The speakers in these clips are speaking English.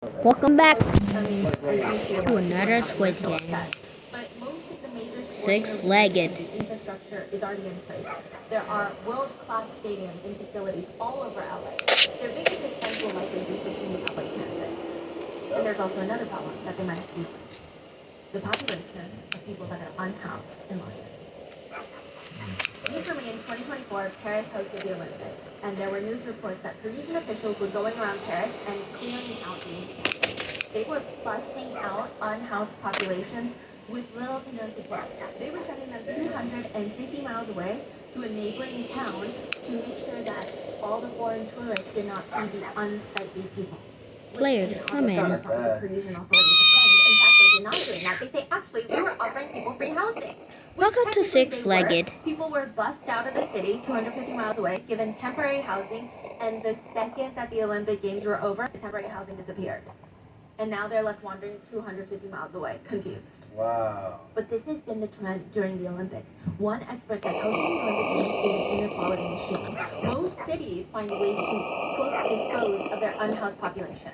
Welcome back I mean, I do see to why people are another probably Squid so game. upset. But most of the major sporting events Six-legged. and the infrastructure is already in place. There are world-class stadiums and facilities all over LA. Their biggest expense will likely be fixing the public transit. And there's also another problem that they might have to deal with. The population of people that are unhoused in Los Angeles. Recently, in 2024, Paris hosted the Olympics, and there were news reports that Parisian officials were going around Paris and clearing out the encampments. They were bussing out unhoused populations with little to no support. They were sending them 250 miles away to a neighboring town to make sure that all the foreign tourists did not see the unsightly people. Players, come in. The Parisian authorities have claimed. In fact, they deny doing that. They say, actually, we were offering people free housing. Which Welcome to technically they were. Six-legged. People were bussed out of the city, 250 miles away, given temporary housing, and the second that the Olympic Games were over, the temporary housing disappeared. And now they're left wandering 250 miles away, confused. Wow. But this has been the trend during the Olympics. One expert says hosting the Olympic Games is an inequality machine. Most cities find ways to, quote, dispose of their unhoused population.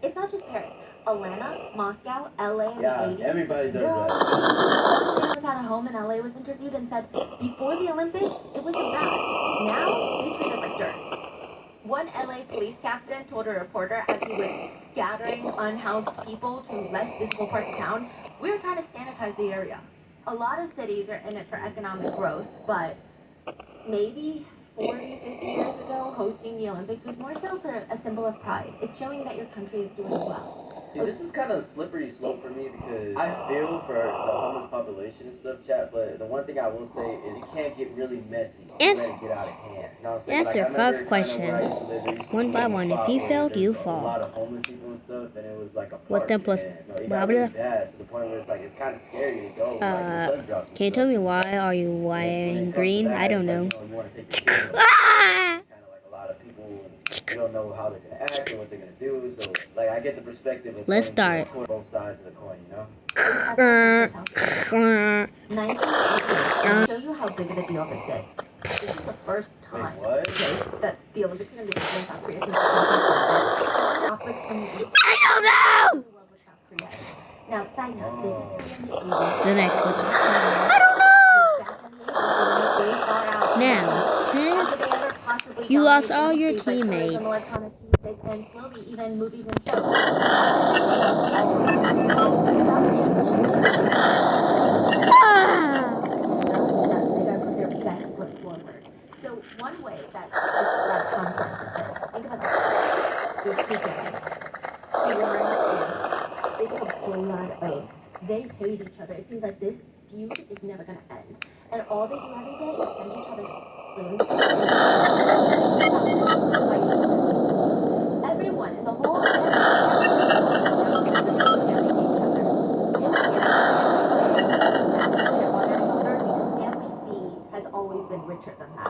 It's not just Paris. Atlanta, Moscow, LA in the 80s. Everybody does they're all that. the same. One man without a home in LA was interviewed and said, before the Olympics, it wasn't bad. Now, they treat us like dirt. One LA police captain told a reporter as he was scattering unhoused people to less visible parts of town, we're trying to sanitize the area. A lot of cities are in it for economic growth, but maybe 40, 50 years ago, hosting the Olympics was more so for a symbol of pride. It's showing that your country is doing well. See, this is kind of a slippery slope for me because I feel for the homeless population and stuff, chat. But the one thing I will say is it can't get really messy. It's ready to get out of hand. You know what I'm saying? Answer I remember 5 kind of where I used questions. to live, there used to One be by a one. If spot you where failed, you there's a lot fall. of homeless people and stuff, and it was like a park. What's 10 plus and, it blah got really blah? bad to the point where it's like it's kind of scary to go. Like the sun drops. And Can you stuff, tell me and it's why like, are you when wearing it comes to green? that, I don't it's know. like, you want to take your kids. Ah! Kind of like a lot of people, they don't know how they're gonna act or what they're gonna do. So, like, I get the perspective of Let's start. both sides of the coin, you know. 1988. I'll show you how big of a deal this is. This is the first time that the Olympics are going to be held in South Korea since the country started. Opportunity. I don't know! The world with South Korea is. Now, side note, this is back in the 80s. The next It's one. not now. I don't know! Back in the 80s, they were way far out. Now, How could since they ever possibly you lost dominate all your industries like tourism, teammates, electronic music, and slowly even movies and shows? South Korea gets they gotta put their best foot forward. So one way that describes how important this is, think of it like this. There's two families, sworn enemies. They take a blood oath. They hate each other. It seems like this feud is never gonna end. And all they do every day is send each other's limbs and fight each other. Everyone in the whole area knows that the two families hate each other. In the beginning, family A has a massive chip on their shoulder because family B has always been richer than them.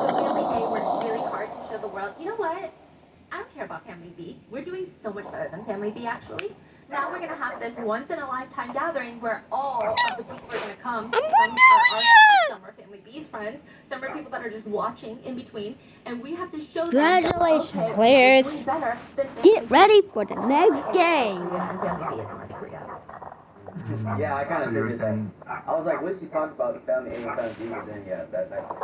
So family A works really hard to show the world, you know what? I don't care about family B. We're doing so much better than family B, actually. Now we're gonna have this once-in-a-lifetime gathering where all of the people are gonna come. Some are our friends, some are family B's friends, some are people that are just watching in between, and we have to show them that, congratulations, okay, players. we're doing better than family Get B. ready for the next game. And family B is North Korea. Yeah, I kind of figured that. I was like, what did she talk about the family A and family B? But then, yeah, that makes sense. A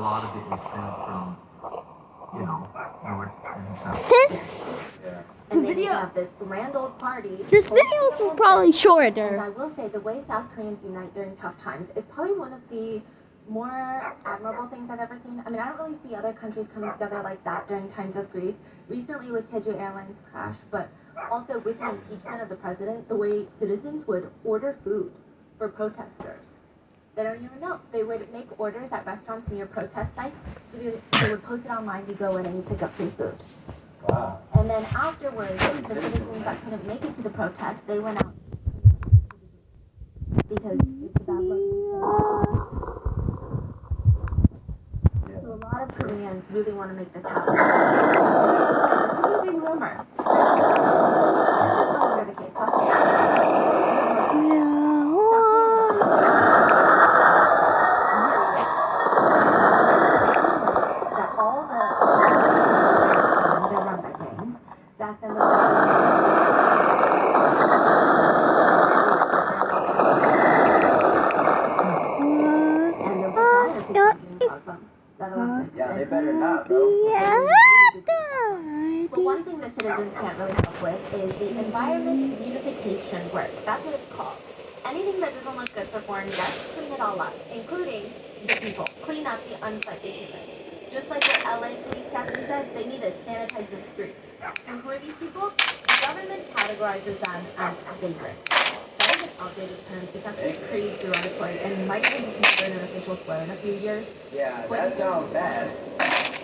lot of it is stemmed from, north and south. Since Yeah. And they need to have this grand old party. this videos were probably And shorter. I will say, the way South Koreans unite during tough times is probably one of the more admirable things I've ever seen. I mean, I don't really see other countries coming together like that during times of grief. Recently with Jeju Airlines crash, but also with the impeachment of the president, the way citizens would order food for protesters. They don't even know. They would make orders at restaurants near protest sites, so they would post it online, you go in and you pick up free food. Wow. And then afterwards, the citizens that couldn't make it to the protest, they went out because it's a bad look. So a lot of Koreans really want to make this happen. This could be a big rumor. This is no longer the case. South Korea that all the they're run by gays. back then the government and there was not a big marketing problem. That Olympics. Yeah, they better not, bro. But one thing the citizens can't really help with is the environment beautification work. That's what it's called. Anything that doesn't look good for foreign guests, clean it all up, including the people. Clean up the unsightly humans. Just like what LA police captain said, they need to sanitize the streets. So who are these people? The government categorizes them as vagrants. That is an outdated term. It's actually pretty derogatory and might even be considered an official slur in a few years. Yeah, that sounds bad.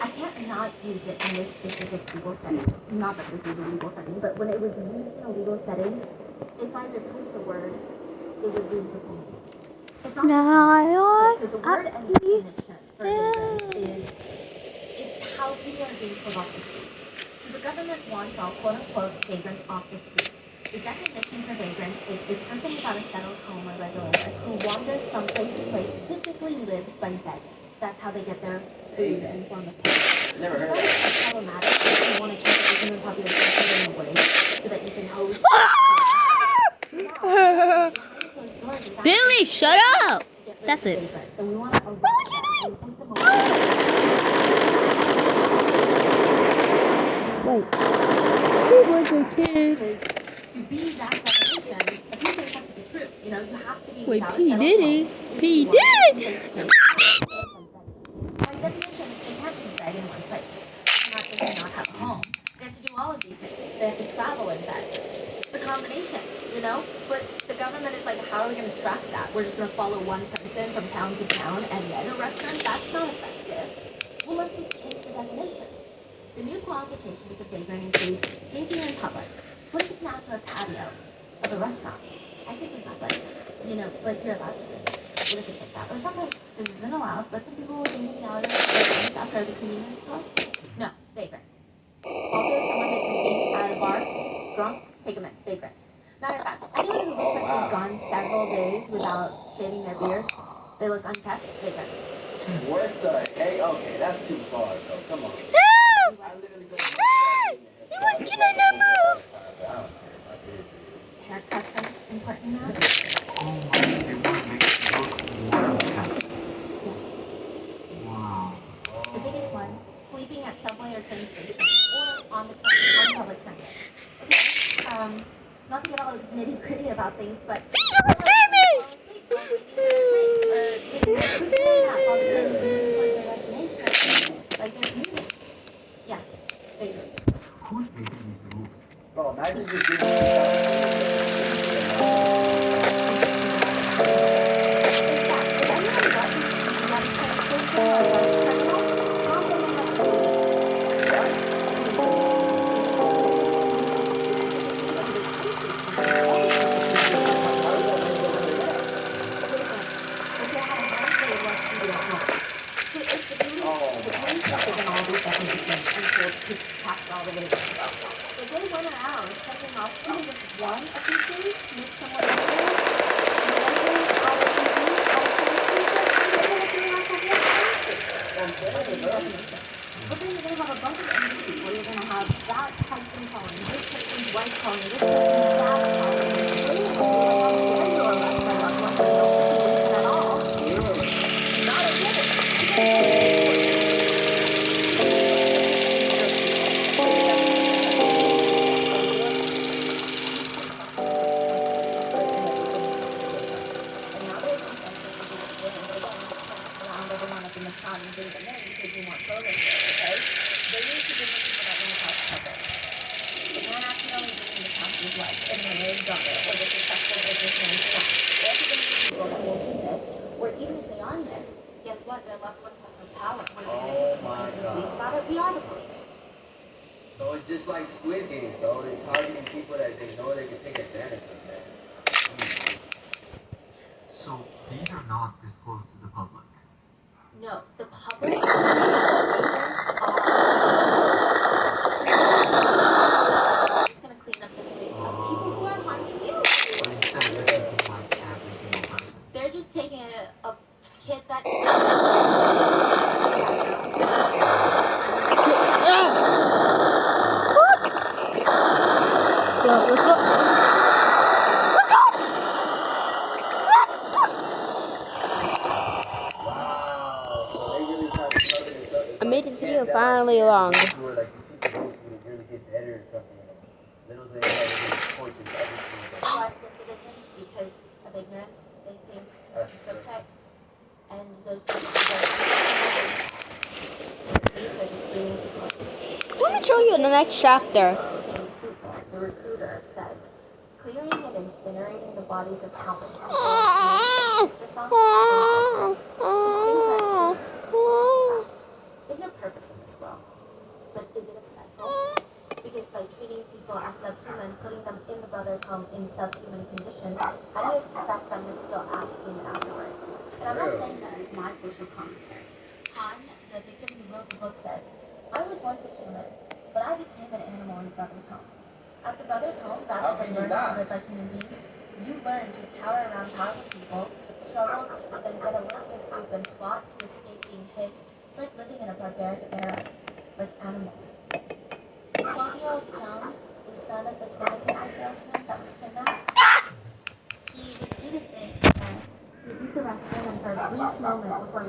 I can't not use it in this specific legal setting. Not that this is a legal setting, but when it was used in a legal setting, if I replace the word, it would lose the full meaning. It's not just so the word and definition for vagrant is it's how people are being pulled off the streets. So the government wants all quote-unquote vagrants off the streets. The definition for vagrants is a person without a settled home or regular work who wanders from place to place, typically lives by begging. That's how they get their food in form of pay. Never It's heard sort of of that. problematic if you want to keep the human population in a way so that you can host. Billy, shut up! That's it. So we want to take them away. Wait. He was a kid. Because to be that definition, a few things have to be true. You know, you have to be Wait, without P. a settled Diddy? home. P. If you want Diddy? place to place. By definition, they can't just beg in one place. They cannot just not have a home. They have to do all of these things. They have to travel and beg. It's a combination, you know? But the government is like, how are we going to track that? We're just going to follow one person from town to town and then arrest them? That's not effective. Well, let's just change the definition. The new qualifications of vagrant include drinking in public. What if it's an outdoor patio of a restaurant? It's technically public, you know, but you're allowed to drink. What if it's like that? Or sometimes this isn't allowed, but some people will drink in the alleyway after the convenience store. No, vagrant. Also, if someone makes a scene at a bar, drunk, take them in, vagrant. Matter of fact, anyone who looks like they've gone several days without shaving their beard, they look unkept, vagrant. What the heck? Okay, that's too far, bro. Come on. No! I literally go. Why can I not move? Haircuts are important now? Oh my, they want to make it look more intense. Yes. Wow. The biggest one, sleeping at subway or train station, or on the train, on public transit. Okay, not to get all nitty-gritty about things, but Teacher, protect me! fall asleep while waiting for their train, or taking a quick nap while the train is moving towards their destination, like they're commuting. Yeah, vagrant. Who's making these rules? Bro, imagine just giving If they went around checking off even just one of these things, make someone else but then you're going to have a bunch of entities where you're going to have that husband calling, this person's wife calling, this person's dad calling, and you're going to have to arrest them on one of those situations at all. Not a or even if they are missed, guess what? Their loved ones have no power. What are they going to do? Complain to the police about it? We are the police. So it's just like Squid Game, bro. They're targeting people that they know they can take advantage of that. So these are not disclosed to the public. No, the public vagrants are just going to clean up the streets of people who are harming you. But instead they're taking like every single person. They're just taking a kid that Yo, let's go. Let's go. Let's go. Wow. So they really kind of covered this up. It's I like made the you video can't bet, finally like, long. where like these people votes would really get better or something. Little they have really tortured every single day. Plus the citizens, because of ignorance, they think it's okay. And those people these are just bringing people in. Let me show you in the next chapter. The recruiter says, clearing and incinerating the bodies of countless people like Mr. Song, these things are pure, just trash. They have no purpose in this world. But is it a cycle? Because by treating people as subhuman, putting them in the brother's home in subhuman conditions, how do you expect them to still act human afterwards? And I'm not saying that is my social commentary. Han, the victim who wrote the book, says, I was once a human, but I became an animal in the brother's home. At the brother's home, rather than learning to live like human beings, you learn to cower around powerful people, struggle to even get a look of soup, and plot to escape being hit. It's like living in a barbaric era, like animals. 12-year-old John, the son of the toilet paper salesman that was kidnapped, he would do this thing. He'd use the restroom, and for a brief moment before